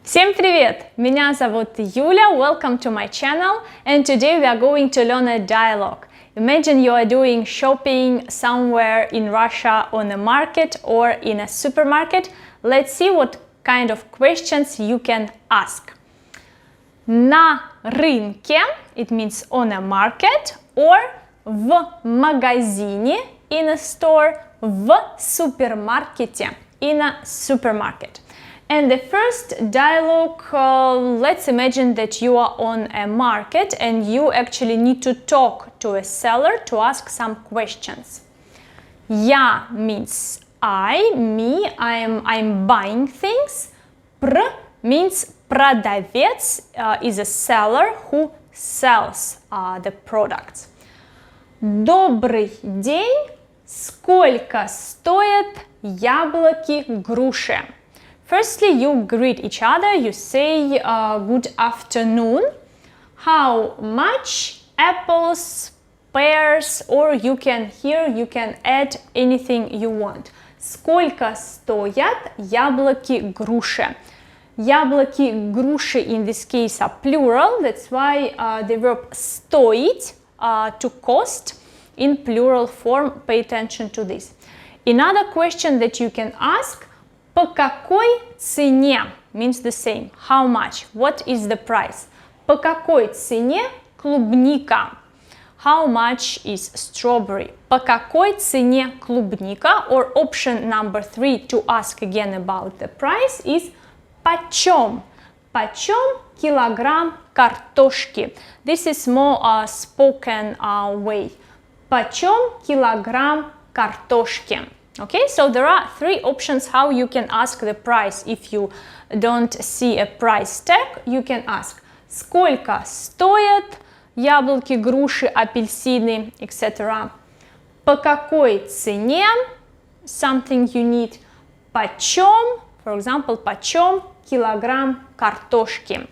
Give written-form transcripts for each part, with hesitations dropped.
Всем привет! Меня зовут Юля, welcome to my channel, and today we are going to learn a dialogue. Imagine you are doing shopping somewhere in Russia on a market or in a supermarket. Let's see what kind of questions you can ask. На рынке, it means on a market, or в магазине, in a store, в супермаркете, in a supermarket. And the first dialogue, let's imagine that you are on a market and you actually need to talk to a seller to ask some questions. Я means I, me, I'm buying things. Pr means продавец is a seller who sells the products. Добрый день, сколько стоят яблоки груши? Firstly, you greet each other, you say good afternoon. How much apples, pears, or you can add anything you want. Сколько стоят яблоки груши? Яблоки груши in this case are plural, that's why the verb стоить, to cost, in plural form, pay attention to this. Another question that you can ask, по какой цене means the same. How much? What is the price? По какой цене клубника? How much is strawberry? По какой цене клубника? Or option number 3 to ask again about the price is почем? Почем килограмм картошки? This is more spoken way. Почем килограмм картошки? Okay, so there are 3 options how you can ask the price. If you don't see a price tag, you can ask сколько стоят яблоки, груши, апельсины, etc. По какой цене something you need. Почем, for example, почем килограмм картошки.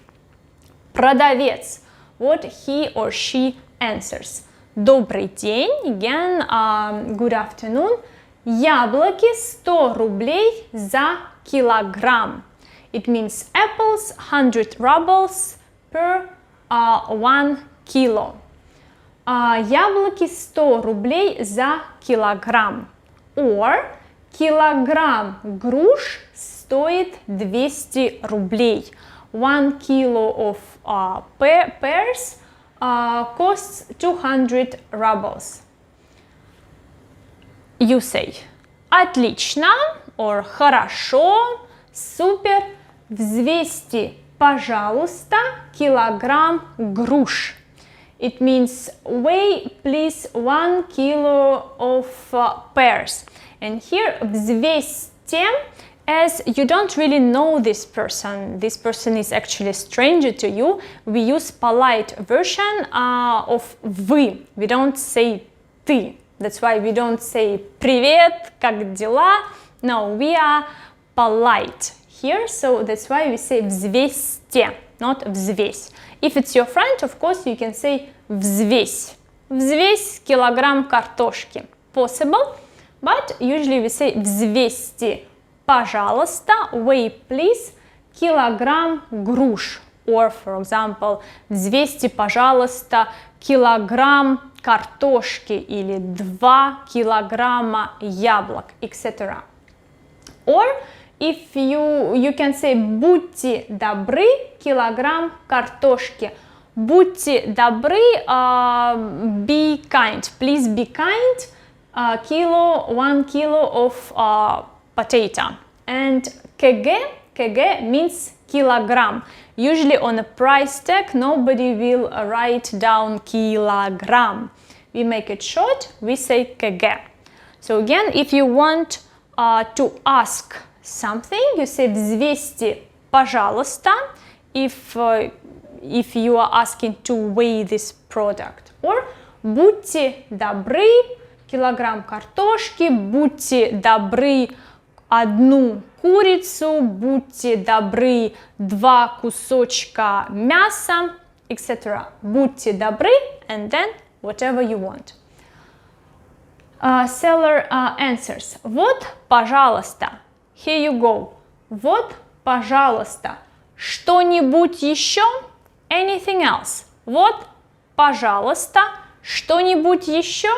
Продавец, what he or she answers. Добрый день, again, good afternoon. Яблоки 100 рублей за килограмм. It means apples 100 rubles per 1 kilo. Яблоки 100 рублей за килограмм. Or килограмм груш стоит 200 рублей. 1 kilo of pears costs 200 rubles. You say отлично or хорошо, супер, взвесьте, пожалуйста, килограмм груш. It means weigh please 1 kilo of pears. And here взвесьте, as you don't really know this person is actually a stranger to you, we use polite version of вы. We don't say ты. That's why we don't say привет, как дела? No, we are polite here, so that's why we say взвесьте, not взвесь. If it's your friend, of course, you can say взвесь. Взвесь килограмм картошки. Possible, but usually we say взвесьте, пожалуйста, weigh please, килограмм груш. Or, for example, взвесьте, пожалуйста, килограмм картошки или 2 килограмма яблок, etc. Or if you can say будьте добры, килограмм картошки. Будьте добры, be kind, please be kind, 1 kilo of potato. And kg means kilogram. Usually on a price tag, nobody will write down kilogram. We make it short, we say kg. So again, if you want to ask something, you say взвесьте, пожалуйста, if you are asking to weigh this product. Or будьте добры, килограмм картошки, будьте добры, 1 курицу, будьте добры, 2 кусочка мяса, etc. Будьте добры, and then whatever you want. Seller answers. Вот, пожалуйста. Here you go. Вот, пожалуйста. Что-нибудь еще? Anything else? Вот, пожалуйста, что-нибудь еще?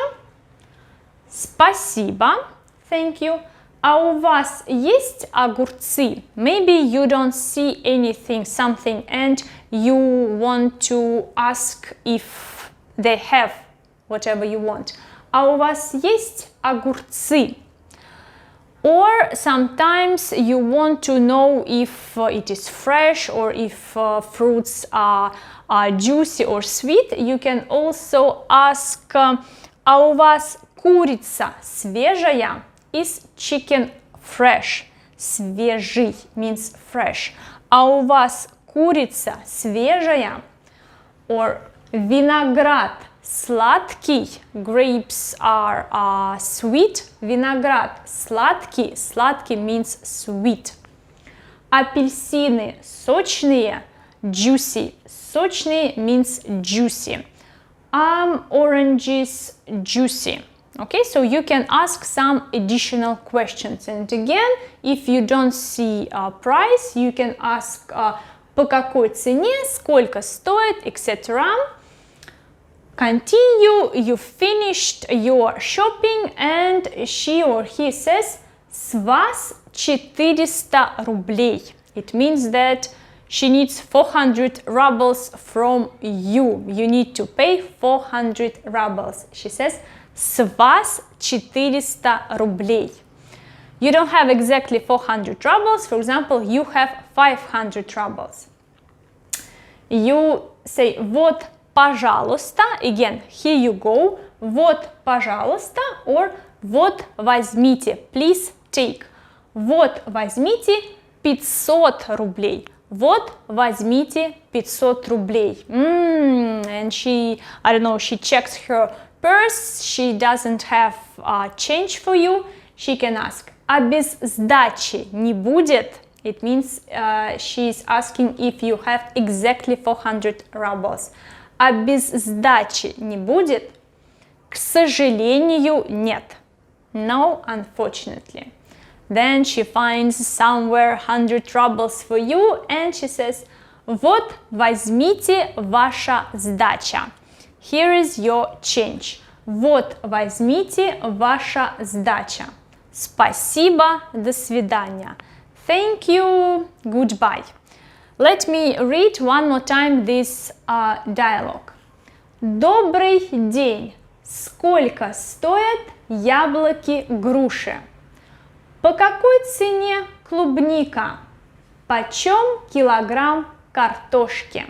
Спасибо. Thank you. А у вас есть огурцы? Maybe you don't see anything, something, and you want to ask if they have whatever you want. А у вас есть огурцы? Or sometimes you want to know if it is fresh or if fruits are juicy or sweet. You can also ask, а у вас курица свежая? Is chicken fresh? Свежий means fresh. А у вас курица свежая? Or виноград сладкий? Grapes are sweet. Виноград сладкий. Сладкий means sweet. Апельсины сочные? Juicy. Сочные means juicy. Oranges juicy. Okay, so you can ask some additional questions. And again, if you don't see a price, you can ask по какой цене, сколько стоит, etc. Continue, you finished your shopping, and she or he says, с вас 400 рублей. It means that she needs 400 rubles from you. You need to pay 400 rubles. She says, с вас 400 рублей. You don't have exactly 400 rubles. For example, you have 500 rubles. You say, вот, пожалуйста. Again, here you go. Вот, пожалуйста. Or, вот, возьмите. Please take. Вот, возьмите 500 рублей. Вот, возьмите 500 рублей. And she, I don't know, she checks her purse, she doesn't have change for you, she can ask, а без сдачи не будет? It means she is asking if you have exactly 400 rubles. А без сдачи не будет? К сожалению, нет. No, unfortunately. Then she finds somewhere 100 rubles for you and she says, вот, возьмите ваша сдача. Here is your change. Вот, возьмите ваша сдача. Спасибо, до свидания. Thank you, goodbye. Let me read one more time this dialogue. Добрый день. Сколько стоят яблоки-груши? По какой цене клубника? Почем килограмм картошки?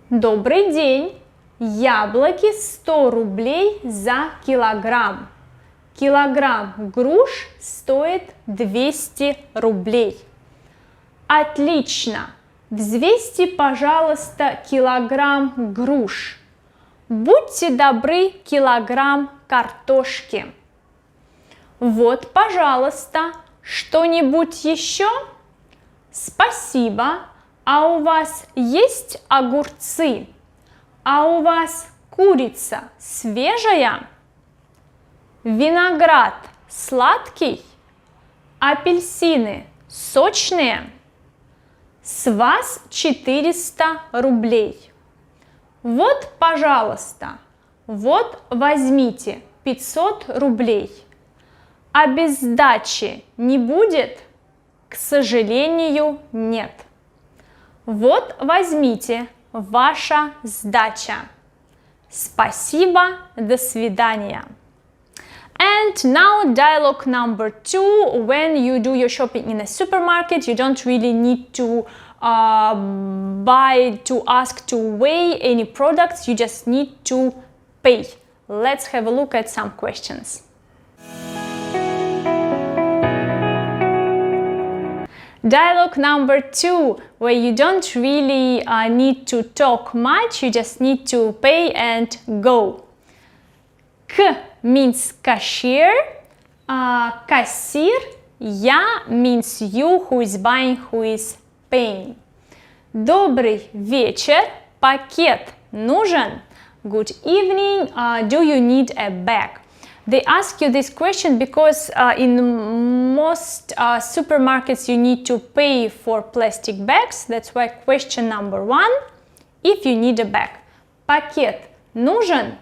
Добрый день. Яблоки 100 рублей за килограмм. Килограмм груш стоит 200 рублей. Отлично. Взвесьте, пожалуйста, килограмм груш. Будьте добры, килограмм картошки. Вот, пожалуйста, что-нибудь еще? Спасибо. А у вас есть огурцы? А у вас курица свежая? Виноград сладкий? Апельсины сочные? С вас 400 рублей. Вот, пожалуйста, вот возьмите 500 рублей. А без сдачи не будет? К сожалению, нет. Вот возьмите ваша сдача. Спасибо, до свидания. And now dialogue number 2. When you do your shopping in a supermarket, you don't really need to ask to weigh any products. You just need to pay. Let's have a look at some questions. Dialogue number 2, where you don't really need to talk much, you just need to pay and go. К means cashier, кассир, я means you, who is buying, who is paying. Добрый вечер, пакет нужен? Good evening, do you need a bag? They ask you this question because in most supermarkets you need to pay for plastic bags. That's why question number 1, if you need a bag. Пакет нужен?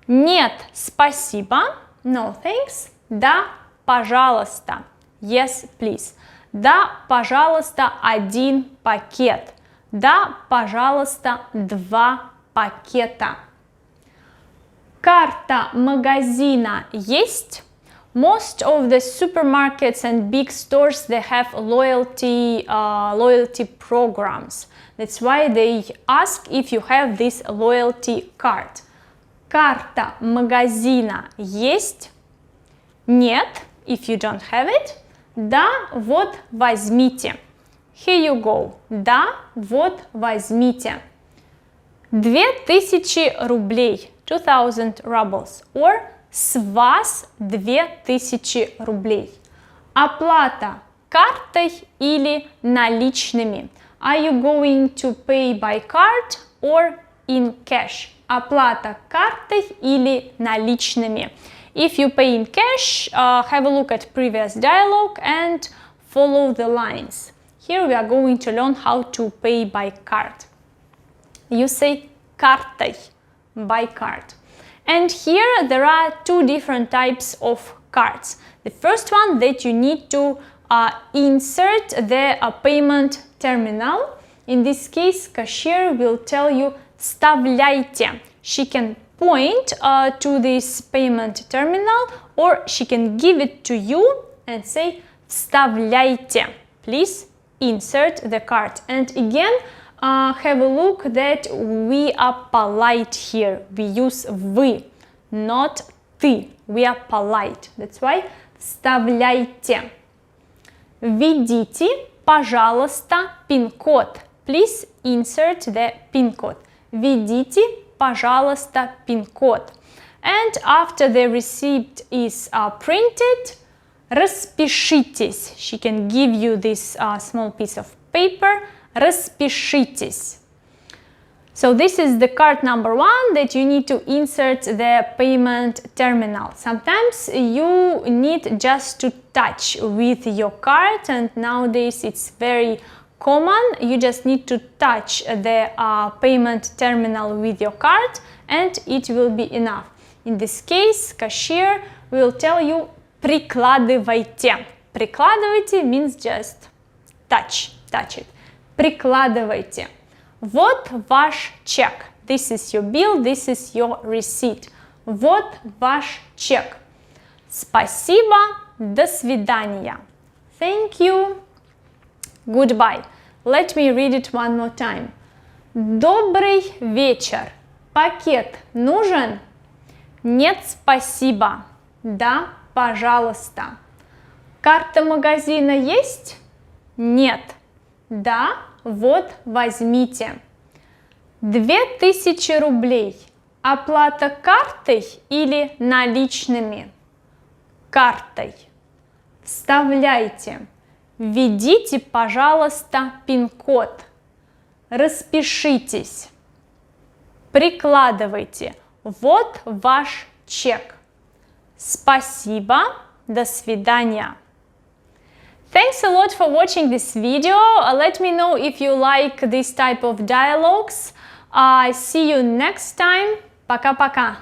Нет, спасибо. No, thanks. Да, пожалуйста. Yes, please. Да, пожалуйста, 1 пакет. Да, пожалуйста, 2 пакета. Карта магазина есть? Most of the supermarkets and big stores, they have loyalty programs. That's why they ask if you have this loyalty card. Карта магазина есть? Нет, if you don't have it. Да, вот возьмите. Here you go. Да, вот возьмите. 2000 рублей. 2000 rubles. Or с вас 2000 рублей. Оплата картой или наличными. Are you going to pay by card or in cash? Оплата картой или наличными. If you pay in cash, have a look at previous dialogue and follow the lines. Here we are going to learn how to pay by card. You say картой, by card. And here there are 2 different types of cards. The first one that you need to insert the payment terminal. In this case, cashier will tell you вставляйте. She can point to this payment terminal or she can give it to you and say вставляйте. Please insert the card. And again, have a look that we are polite here. We use вы, not ты. We are polite. That's why вставляйте. Введите, пожалуйста, пин-код. Please insert the pin-code. Введите, пожалуйста, пин-код. And after the receipt is printed, распишитесь. She can give you this small piece of paper. Распишитесь. So this is the card number 1 that you need to insert the payment terminal. Sometimes you need just to touch with your card, and nowadays it's very common. You just need to touch the payment terminal with your card and it will be enough. In this case, cashier will tell you прикладывайте. Прикладывайте means just touch it. Прикладывайте. Вот ваш чек. This is your bill, this is your receipt. Вот ваш чек. Спасибо, до свидания. Thank you, goodbye. Let me read it one more time. Добрый вечер. Пакет нужен? Нет, спасибо. Да, пожалуйста. Карта магазина есть? Нет. Да, вот возьмите. 2000 рублей. Оплата картой или наличными? Картой. Вставляйте. Введите, пожалуйста, пин-код. Распишитесь. Прикладывайте. Вот ваш чек. Спасибо. До свидания. Thanks a lot for watching this video. Let me know if you like this type of dialogues. See you next time. Пока-пока.